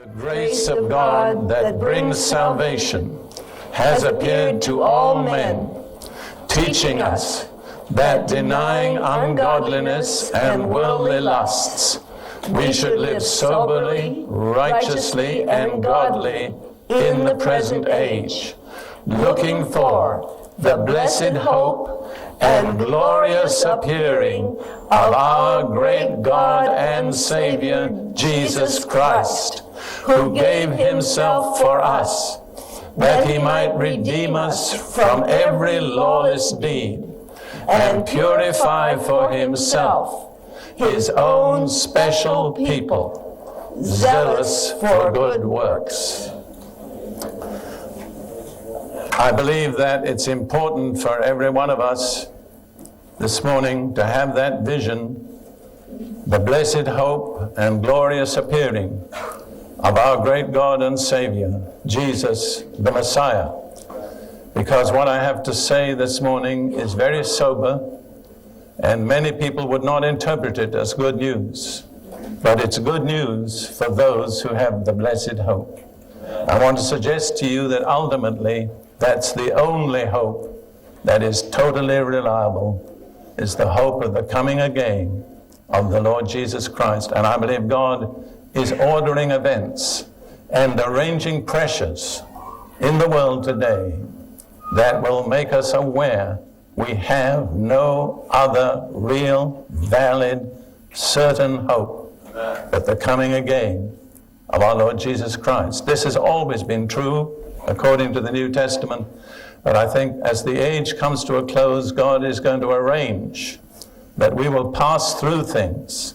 The grace of God that brings salvation has appeared to all men, teaching us that denying ungodliness and worldly lusts, we should live soberly, righteously, and godly in the present age, looking for the blessed hope and glorious appearing of our great God and Savior, Jesus Christ, who gave himself for us, that he might redeem us from every lawless deed, and purify for himself his own special people, zealous for good works. I believe that it's important for every one of us this morning to have that vision, the blessed hope and glorious appearing of our great God and Savior, Jesus the Messiah. Because what I have to say this morning is very sober, and many people would not interpret it as good news. But it's good news for those who have the blessed hope. I want to suggest to you that ultimately that's the only hope that is totally reliable, is the hope of the coming again of the Lord Jesus Christ. And I believe God is ordering events and arranging pressures in the world today that will make us aware we have no other real, valid, certain hope but the coming again of our Lord Jesus Christ. This has always been true according to the New Testament, but I think as the age comes to a close, God is going to arrange that we will pass through things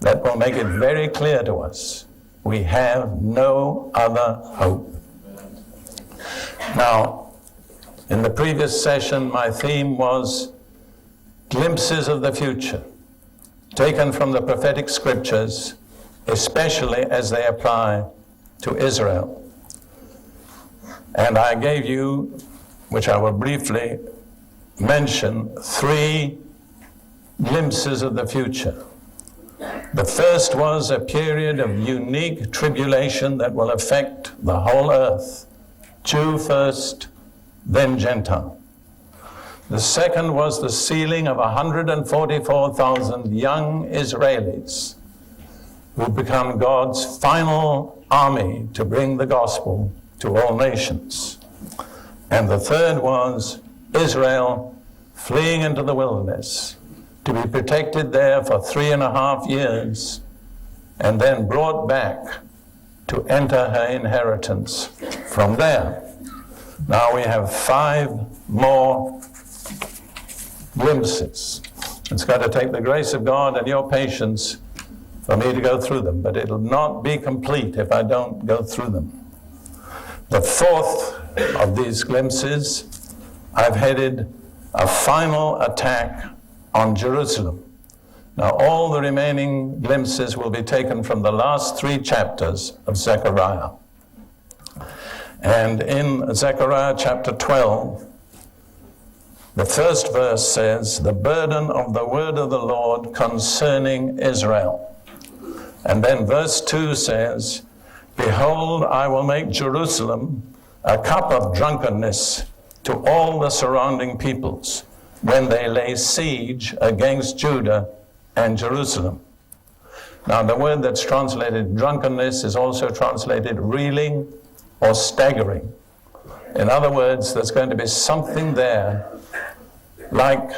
that will make it very clear to us we have no other hope. Now, in the previous session, my theme was glimpses of the future, taken from the prophetic scriptures, especially as they apply to Israel. And I gave you, which I will briefly mention, 3 glimpses of the future. The first was a period of unique tribulation that will affect the whole earth, Jew first, then Gentile. The second was the sealing of 144,000 young Israelis who become God's final army to bring the gospel to all nations. And the third was Israel fleeing into the wilderness to be protected there for 3.5 years and then brought back to enter her inheritance from there. Now we have 5 more glimpses. It's got to take the grace of God and your patience for me to go through them, but it'll not be complete if I don't go through them. The fourth of these glimpses, I've headed a final attack on Jerusalem. Now, all the remaining glimpses will be taken from the last 3 chapters of Zechariah. And in Zechariah chapter 12, the first verse says, "The burden of the word of the Lord concerning Israel." And then verse 2 says, "Behold, I will make Jerusalem a cup of drunkenness to all the surrounding peoples when they lay siege against Judah and Jerusalem." Now, the word that's translated drunkenness is also translated reeling or staggering. In other words, there's going to be something there like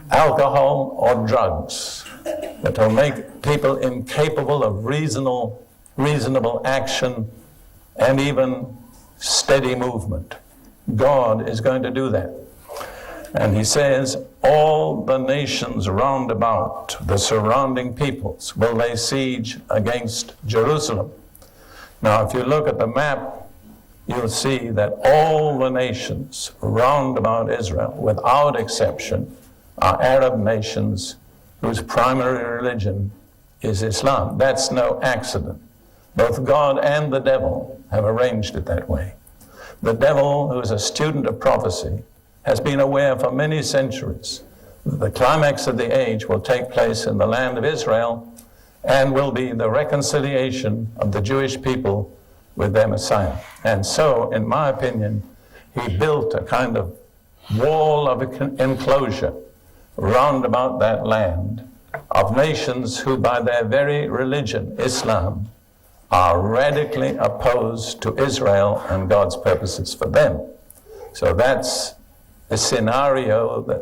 alcohol or drugs that will make people incapable of reasonable action and even steady movement. God is going to do that. And he says, all the nations round about, the surrounding peoples, will lay siege against Jerusalem. Now, if you look at the map, you'll see that all the nations round about Israel, without exception, are Arab nations whose primary religion is Islam. That's no accident. Both God and the devil have arranged it that way. The devil, who is a student of prophecy, has been aware for many centuries that the climax of the age will take place in the land of Israel, and will be the reconciliation of the Jewish people with their Messiah. And so, in my opinion, he built a kind of wall of enclosure round about that land of nations who, by their very religion, Islam, are radically opposed to Israel and God's purposes for them. So that's a scenario that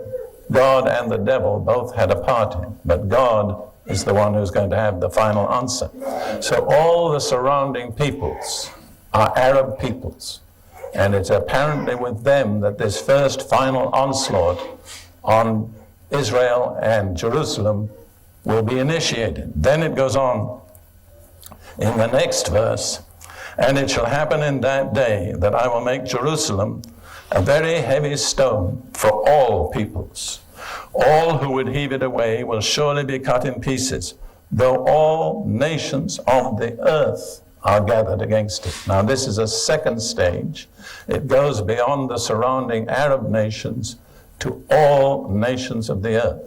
God and the devil both had a part in, but God is the one who's going to have the final answer. So all the surrounding peoples are Arab peoples, and it's apparently with them that this first final onslaught on Israel and Jerusalem will be initiated. Then it goes on in the next verse, and it shall happen in that day that I will make Jerusalem a very heavy stone for all peoples. All who would heave it away will surely be cut in pieces, though all nations of the earth are gathered against it. Now this is a second stage. It goes beyond the surrounding Arab nations to all nations of the earth.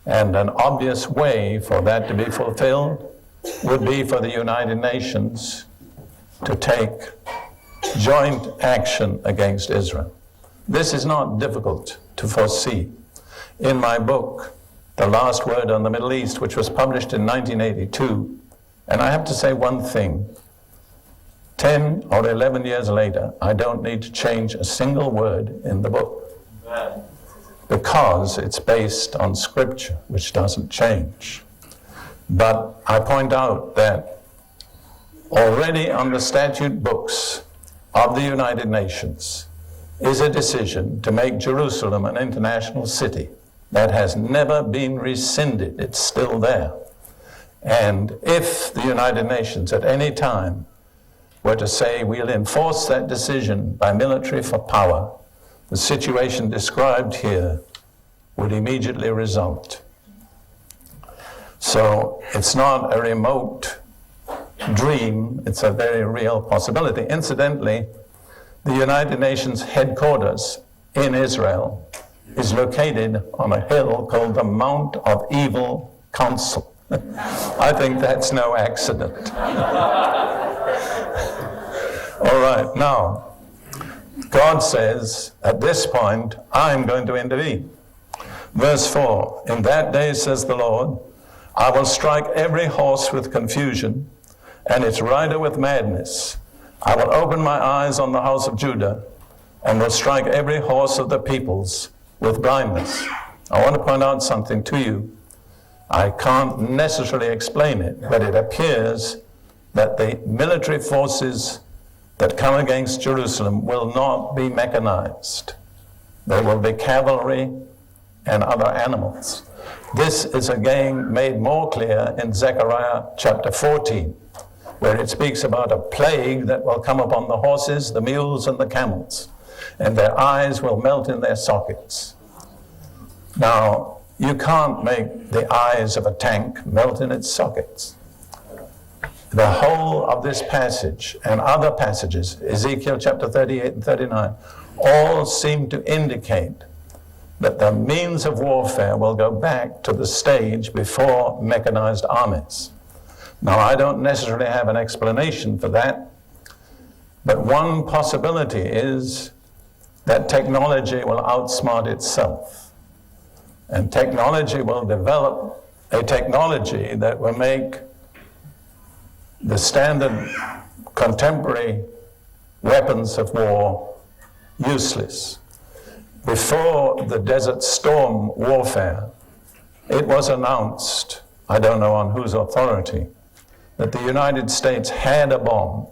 And an obvious way for that to be fulfilled would be for the United Nations to take joint action against Israel. This is not difficult to foresee. In my book, The Last Word on the Middle East, which was published in 1982, and I have to say one thing, 10 or 11 years later, I don't need to change a single word in the book, because it's based on Scripture, which doesn't change. But I point out that already on the statute books of the United Nations is a decision to make Jerusalem an international city. That has never been rescinded. It's still there. And if the United Nations at any time were to say we'll enforce that decision by military power, the situation described here would immediately result. So it's not a remote dream, it's a very real possibility. Incidentally, the United Nations headquarters in Israel is located on a hill called the Mount of Evil Council. I think that's no accident. All right, now, God says, at this point, I'm going to intervene. Verse 4, in that day, says the Lord, I will strike every horse with confusion, and its rider with madness. I will open my eyes on the house of Judah, and will strike every horse of the peoples with blindness. I want to point out something to you. I can't necessarily explain it, but it appears that the military forces that come against Jerusalem will not be mechanized. They will be cavalry and other animals. This is again made more clear in Zechariah chapter 14, where it speaks about a plague that will come upon the horses, the mules, and the camels, and their eyes will melt in their sockets. Now, you can't make the eyes of a tank melt in its sockets. The whole of this passage and other passages, Ezekiel chapter 38 and 39, all seem to indicate that the means of warfare will go back to the stage before mechanized armies. Now, I don't necessarily have an explanation for that, but one possibility is that technology will outsmart itself. And technology will develop a technology that will make the standard contemporary weapons of war useless. Before the Desert Storm warfare, it was announced, I don't know on whose authority, that the United States had a bomb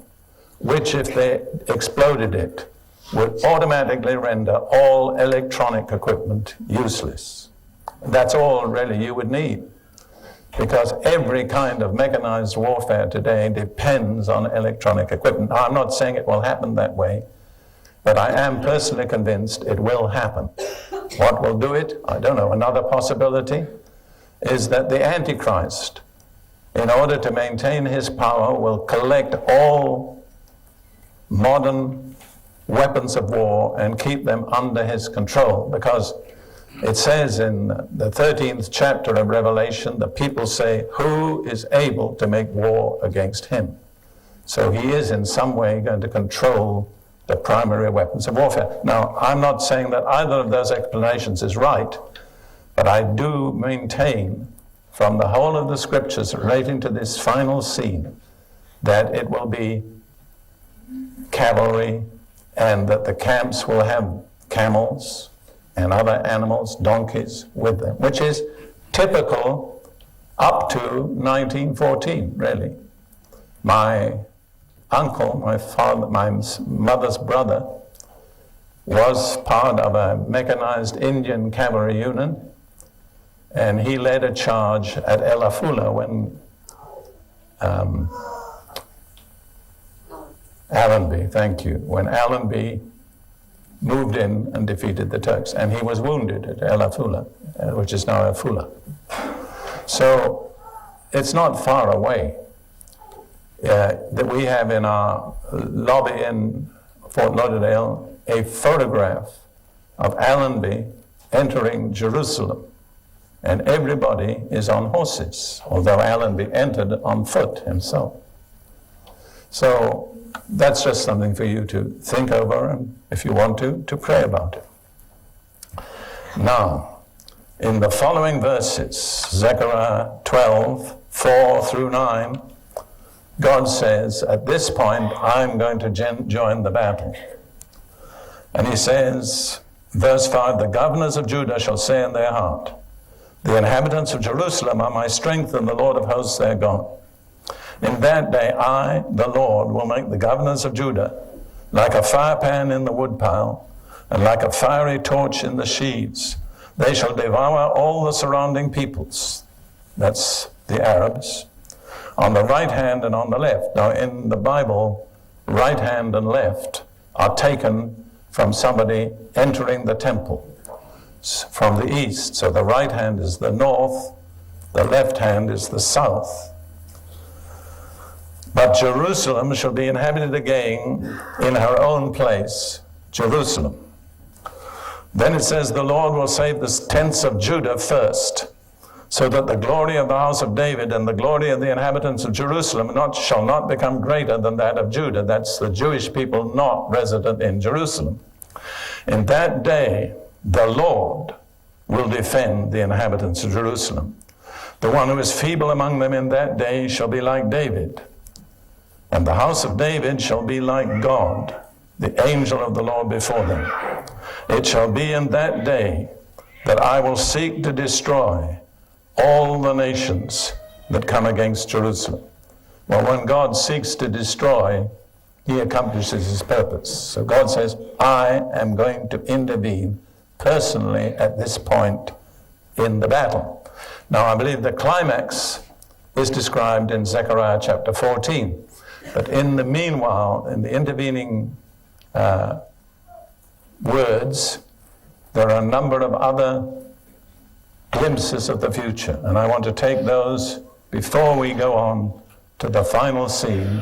which, if they exploded it, would automatically render all electronic equipment useless. That's all really you would need, because every kind of mechanized warfare today depends on electronic equipment. Now, I'm not saying it will happen that way, but I am personally convinced it will happen. What will do it? I don't know. Another possibility is that the Antichrist, in order to maintain his power, will collect all modern weapons of war and keep them under his control, because It says in the 13th chapter of Revelation, the people say, who is able to make war against him? So he is in some way going to control the primary weapons of warfare. Now, I'm not saying that either of those explanations is right, but I do maintain from the whole of the scriptures relating to this final scene that it will be cavalry, and that the camps will have camels and other animals, donkeys with them, which is typical up to 1914, really. My uncle, my mother's brother, was part of a mechanized Indian cavalry unit, and he led a charge at El Afula when Allenby, thank you, when Allenby moved in and defeated the Turks, and he was wounded at El Afula, which is now Afula. So it's not far away that we have in our lobby in Fort Lauderdale a photograph of Allenby entering Jerusalem, and everybody is on horses, although Allenby entered on foot himself. So that's just something for you to think over, and if you want to pray about it. Now, in the following verses, Zechariah 12, 4 through 9, God says, at this point, I'm going to join the battle. And he says, verse 5, the governors of Judah shall say in their heart, the inhabitants of Jerusalem are my strength, and the Lord of hosts their God. In that day, I, the Lord, will make the governors of Judah like a firepan in the woodpile, and like a fiery torch in the sheaves. They shall devour all the surrounding peoples. That's the Arabs. On the right hand and on the left. Now, in the Bible, right hand and left are taken from somebody entering the temple from the east. So the right hand is the north, the left hand is the south. But Jerusalem shall be inhabited again in her own place, Jerusalem. Then it says, the Lord will save the tents of Judah first, so that the glory of the house of David and the glory of the inhabitants of Jerusalem shall not become greater than that of Judah. That's the Jewish people not resident in Jerusalem. In that day, the Lord will defend the inhabitants of Jerusalem. The one who is feeble among them in that day shall be like David, and the house of David shall be like God, the angel of the Lord before them. It shall be in that day that I will seek to destroy all the nations that come against Jerusalem. Well, when God seeks to destroy, he accomplishes his purpose. So God says, I am going to intervene personally at this point in the battle. Now, I believe the climax is described in Zechariah chapter 14. But in the meanwhile, in the intervening words, there are a number of other glimpses of the future. And I want to take those before we go on to the final scene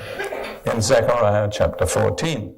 in Zechariah chapter 14.